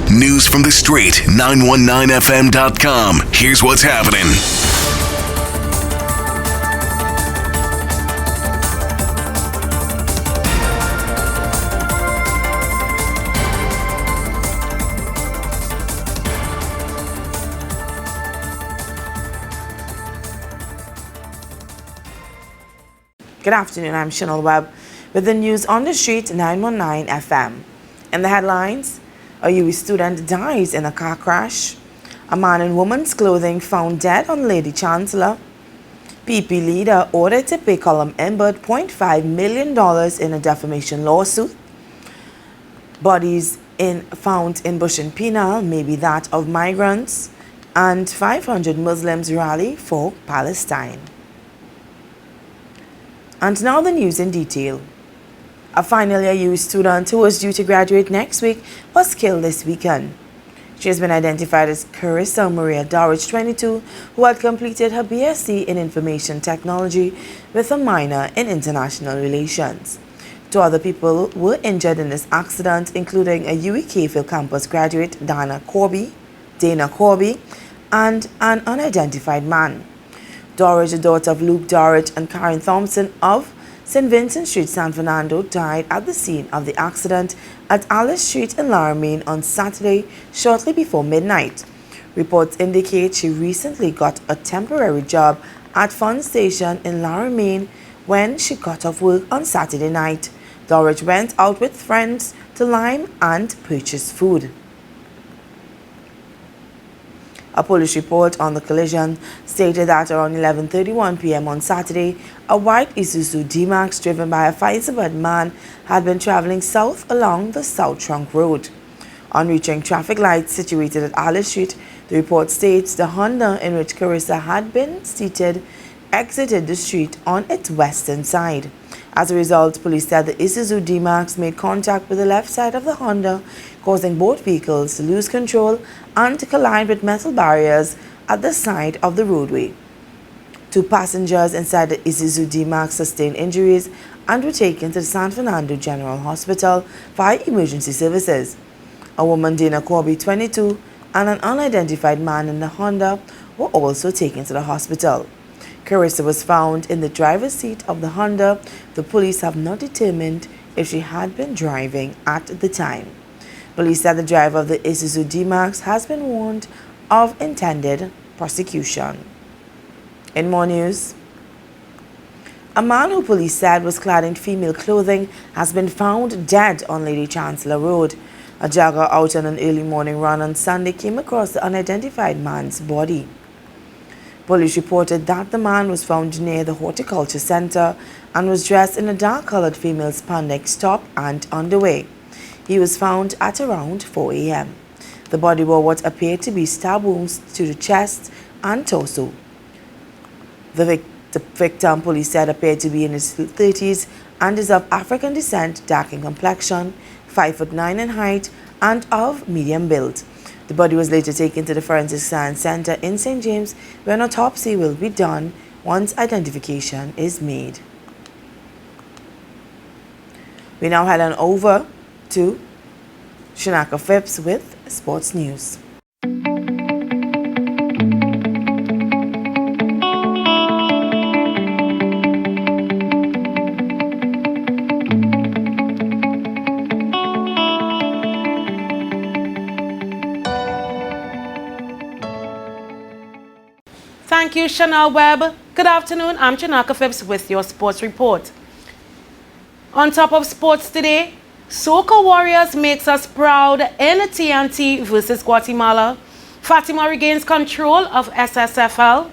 News from the street, 919fm.com. Here's what's happening. Good afternoon, I'm Chanel Webb with the news on the street 919 FM. In the headlines, a UWI student dies in a car crash. A man in woman's clothing found dead on Lady Chancellor. PP leader ordered to pay Colum Imbert $0.5 million in a defamation lawsuit. Bodies found in Bush and Penal may be that of migrants. And 500 Muslims rally for Palestine. And now the news in detail. A final year UWI student who was due to graduate next week was killed this weekend. She has been identified as Carissa Maria Dorridge, 22, who had completed her BSc in Information Technology with a minor in International Relations. Two other people were injured in this accident, including a UWI Cayfield campus graduate, Dana Corby, and an unidentified man. Dorridge, the daughter of Luke Dorridge and Karen Thompson of St. Vincent Street, San Fernando, died at the scene of the accident at Alice Street in Laramine on Saturday, shortly before midnight. Reports indicate she recently got a temporary job at Fun Station in Laramine when she got off work on Saturday night. Dorridge went out with friends to Lime and purchase food. A police report on the collision stated that around 11:31 p.m. on Saturday, a white Isuzu D-Max driven by a Firesuburban man had been traveling south along the South Trunk Road. On reaching traffic lights situated at Alice Street, the report states the Honda in which Carissa had been seated exited the street on its western side. As a result, police said the Isuzu D-Max made contact with the left side of the Honda, causing both vehicles to lose control and to collide with metal barriers at the side of the roadway. Two passengers inside the Isuzu D-Max sustained injuries and were taken to the San Fernando General Hospital via emergency services. A woman, Dana Corby, 22, and an unidentified man in the Honda were also taken to the hospital. Carissa was found in the driver's seat of the Honda. The police have not determined if she had been driving at the time. Police said the driver of the Isuzu D-Max has been warned of intended prosecution. In more news, a man who police said was clad in female clothing has been found dead on Lady Chancellor Road. A jogger out on an early morning run on Sunday came across the unidentified man's body. Police reported that the man was found near the Horticulture Center and was dressed in a dark-colored female spandex top and underwear. He was found at around 4 a.m. The body bore what appeared to be stab wounds to the chest and torso. The victim, police said, appeared to be in his 30s and is of African descent, dark in complexion, 5'9" in height, and of medium build. The body was later taken to the Forensic Science Center in St. James, where an autopsy will be done once identification is made. We now head on over to Shanaka Phipps with Sports News. Thank you, Chanel Webb. Good afternoon, I'm Janaka Phipps with your sports report. On top of sports today, Soca Warriors makes us proud in TNT versus Guatemala. Fatima regains control of SSFL.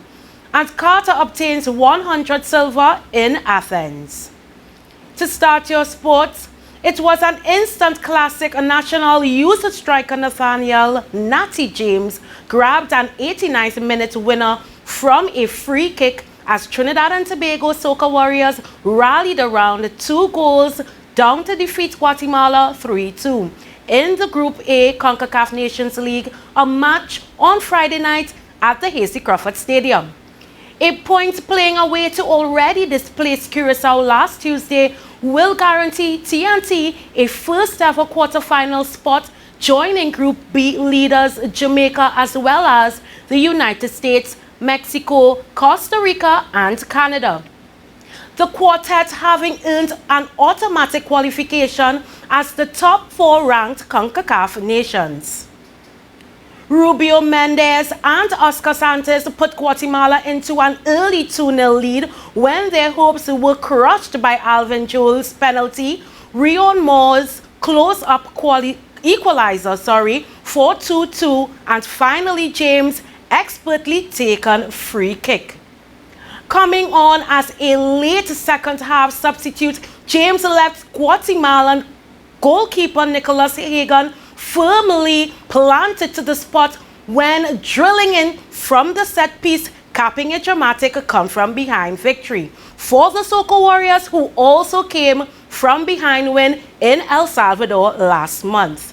And Carter obtains 100 silver in Athens. To start your sports, it was an instant classic. National Youth striker Nathaniel Natty James grabbed an 89th minute winner from a free kick as Trinidad and Tobago Soca Warriors rallied around 2 goals down to defeat Guatemala 3-2 in the Group A CONCACAF Nations League, a match on Friday night at the Hasty Crawford Stadium. A point playing away to already displaced Curaçao last Tuesday will guarantee TNT a first ever quarter-final spot joining Group B leaders Jamaica as well as the United States, Mexico, Costa Rica and Canada. The quartet having earned an automatic qualification as the top 4 ranked CONCACAF nations. Rubio Mendez and Oscar Santos put Guatemala into an early 2-0 lead when their hopes were crushed by Alvin Joel's penalty, Rion Moore's close-up equalizer, for 2-2, and finally James' expertly taken free kick. Coming on as a late second half substitute, James left Guatemalan goalkeeper Nicholas Hagan firmly planted to the spot when drilling in from the set piece, capping a dramatic come from behind victory for the Soca Warriors, who also came from behind win in El Salvador last month.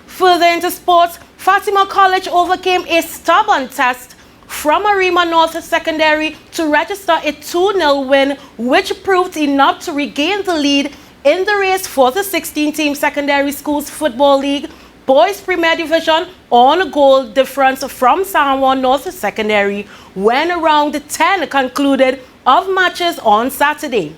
Further into sports, Fatima College overcame a stubborn test from Arima North Secondary to register a 2-0 win, which proved enough to regain the lead in the race for the 16-team Secondary Schools Football League Boys Premier Division on goal difference from San Juan North Secondary when round 10 concluded of matches on Saturday.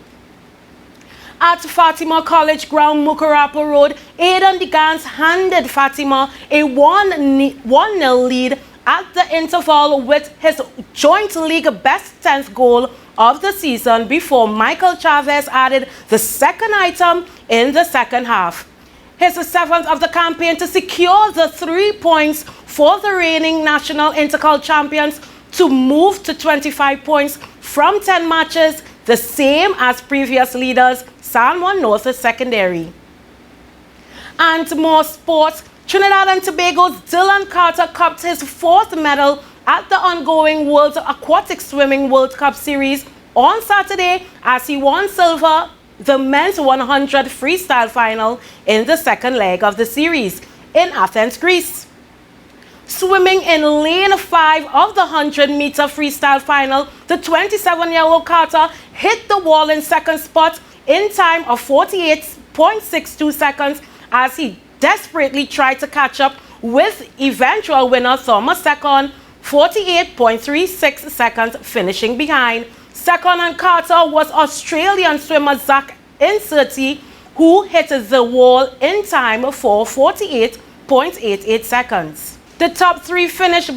At Fatima College Ground, Mucurapo Road, Aidan DeGans handed Fatima a 1-0 lead at the interval with his joint league best 10th goal of the season before Michael Chavez added the second item in the second half. His 7th of the campaign to secure the 3 points for the reigning national intercol champions to move to 25 points from 10 matches, the same as previous leaders San Juan North Secondary. And more sports, Trinidad and Tobago's Dylan Carter cupped his 4th medal at the ongoing World Aquatic Swimming World Cup Series on Saturday as he won silver the men's 100 freestyle final in the second leg of the series in Athens, Greece. Swimming in lane 5 of the 100-meter freestyle final, the 27-year-old Carter hit the wall in second spot in time of 48.62 seconds as he desperately tried to catch up with eventual winner Thomas second, 48.36 seconds, finishing behind. Second and Carter was Australian swimmer Zach Inserti, who hit the wall in time for 48.88 seconds. The top 3 finish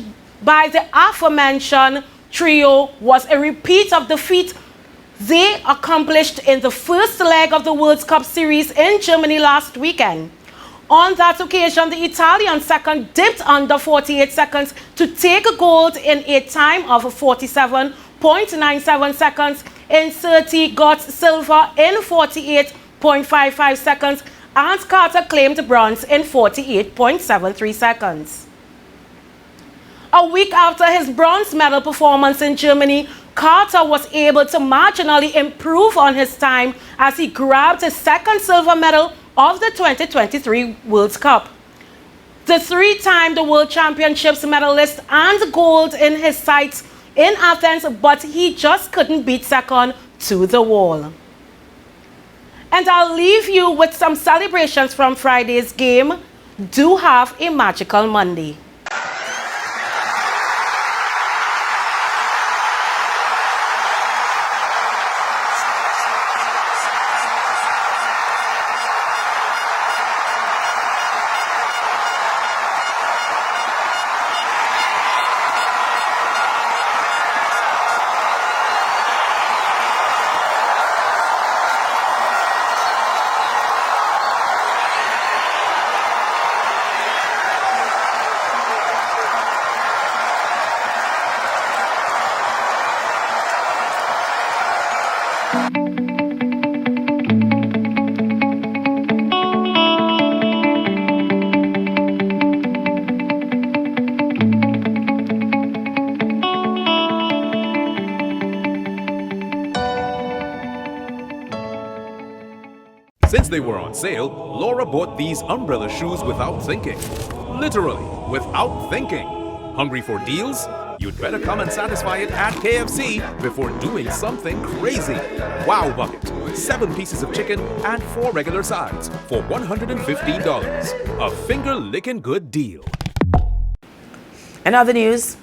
by the aforementioned trio was a repeat of the feat they accomplished in the first leg of the World Cup Series in Germany last weekend. On that occasion, the Italian second dipped under 48 seconds to take gold in a time of 47.97 seconds. Inserti got silver in 48.55 seconds, and Carter claimed bronze in 48.73 seconds. A week after his bronze medal performance in Germany, Carter was able to marginally improve on his time as he grabbed his second silver medal of the 2023 World Cup. The 3-time World Championships medalist and gold in his sights in Athens, but he just couldn't beat second to the wall. And I'll leave you with some celebrations from Friday's game. Do have a magical Monday. Since they were on sale, Laura bought these umbrella shoes without thinking. Literally, without thinking. Hungry for deals? You'd better come and satisfy it at KFC before doing something crazy. Wow Bucket. 7 pieces of chicken, and 4 regular sides for $115. A finger-licking good deal. In other news,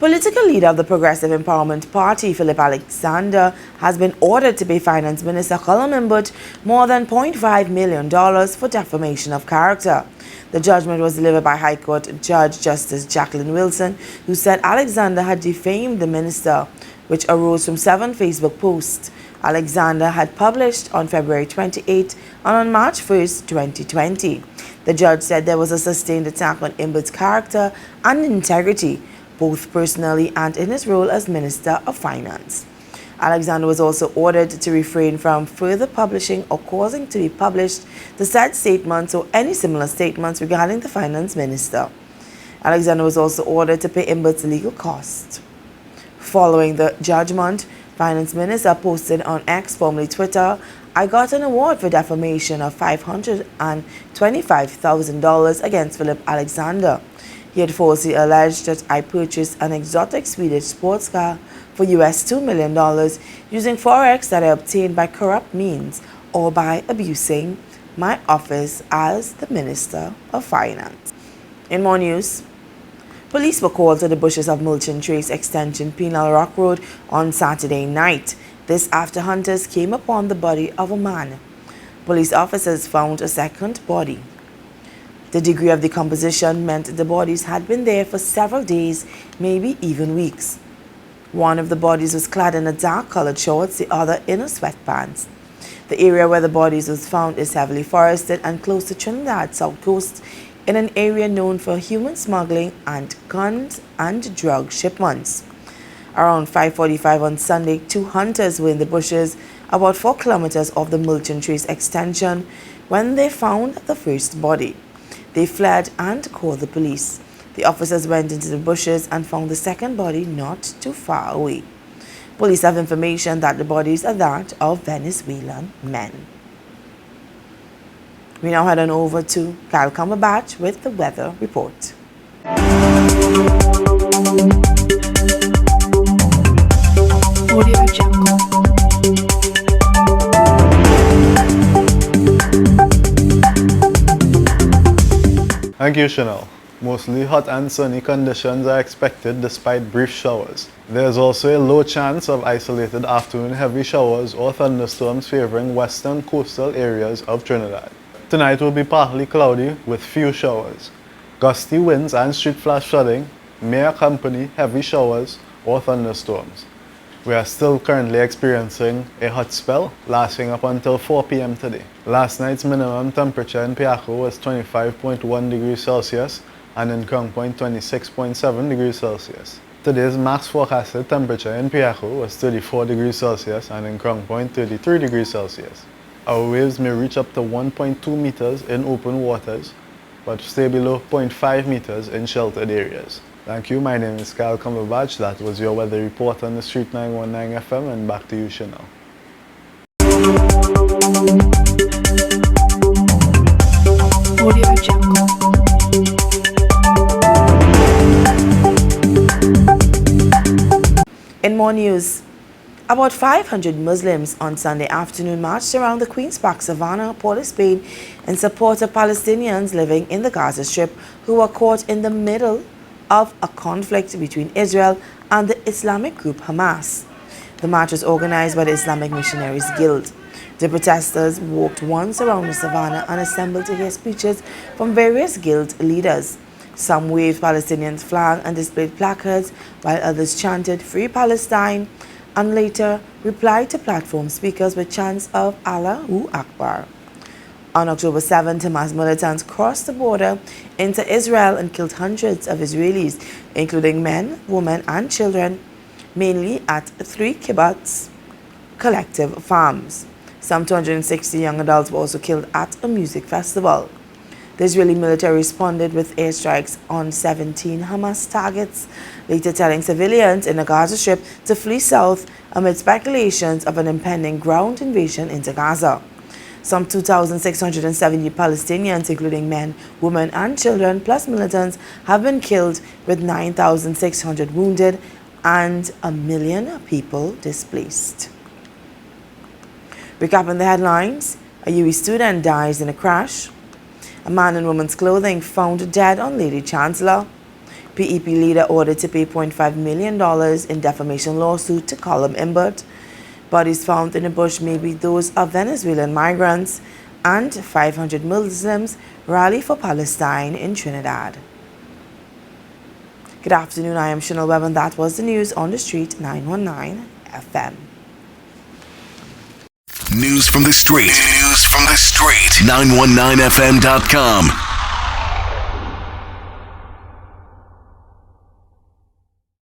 political leader of the Progressive Empowerment Party, Philip Alexander, has been ordered to pay Finance Minister Colin Imbut more than $0.5 million for defamation of character. The judgment was delivered by High Court Judge Justice Jacqueline Wilson, who said Alexander had defamed the minister, which arose from 7 Facebook posts Alexander had published on February 28 and on March 1, 2020. The judge said there was a sustained attack on Imbut's character and integrity, both personally and in his role as Minister of Finance. Alexander was also ordered to refrain from further publishing or causing to be published the said statements or any similar statements regarding the Finance Minister. Alexander was also ordered to pay Imbut's legal costs. Following the judgment, Finance Minister posted on X, formerly Twitter, "I got an award for defamation of $525,000 against Philip Alexander. He had falsely alleged that I purchased an exotic Swedish sports car for US $2 million using forex that I obtained by corrupt means or by abusing my office as the Minister of Finance." In more news, police were called to the bushes of Milton Trace Extension, Penal Rock Road on Saturday night. This after hunters came upon the body of a man. Police officers found a second body. The degree of decomposition meant the bodies had been there for several days, maybe even weeks. One of the bodies was clad in a dark-colored shorts, the other in a sweatpants. The area where the bodies was found is heavily forested and close to Trinidad South Coast, in an area known for human smuggling and guns and drug shipments. Around 5:45 on Sunday, 2 hunters were in the bushes about 4 kilometers off the Milton Trace Extension when they found the first body. They fled and called the police. The officers went into the bushes and found the second body not too far away. Police have information that the bodies are that of Venezuelan men. We now head on over to Kyle Cumberbatch with the weather report. Audio Jungle. Thank you, Chanel. Mostly hot and sunny conditions are expected despite brief showers. There is also a low chance of isolated afternoon heavy showers or thunderstorms favoring western coastal areas of Trinidad. Tonight will be partly cloudy with few showers. Gusty winds and street flash flooding may accompany heavy showers or thunderstorms. We are still currently experiencing a hot spell lasting up until 4 p.m. today. Last night's minimum temperature in Piaco was 25.1 degrees Celsius and in Crown Point 26.7 degrees Celsius. Today's max forecasted temperature in Piaco was 34 degrees Celsius and in Crown Point 33 degrees Celsius. Our waves may reach up to 1.2 meters in open waters, but stay below 0.5 meters in sheltered areas. Thank you. My name is Kyle Cumberbatch. That was your weather report on the Street 919 FM, and back to you, Chanel. Audio Jungle. In more news, about 500 Muslims on Sunday afternoon marched around the Queen's Park Savannah, Port of Spain, in support of Palestinians living in the Gaza Strip who were caught in the middle of a conflict between Israel and the Islamic group Hamas. The march was organized by the Islamic Missionaries Guild. The protesters walked once around the savannah and assembled to hear speeches from various guild leaders. Some waved Palestinian flags and displayed placards, while others chanted "Free Palestine" and later replied to platform speakers with chants of Allahu Akbar. On October 7, Hamas militants crossed the border into Israel and killed hundreds of Israelis, including men, women, and children, mainly at 3 kibbutz collective farms. Some 260 young adults were also killed at a music festival. The Israeli military responded with airstrikes on 17 Hamas targets, later telling civilians in the Gaza Strip to flee south amid speculations of an impending ground invasion into Gaza. Some 2,670 Palestinians, including men, women, and children, plus militants, have been killed, with 9,600 wounded and 1 million people displaced. Recapping the headlines, a UWI student dies in a crash. A man in woman's clothing found dead on Lady Chancellor. PEP leader ordered to pay $0.5 million in defamation lawsuit to Colum Imbert. Bodies found in a bush may be those of Venezuelan migrants. And 500 Muslims rally for Palestine in Trinidad. Good afternoon, I am Chanel Webb, and that was the news on the street 919 FM. News from the street. News from the street. 919fm.com.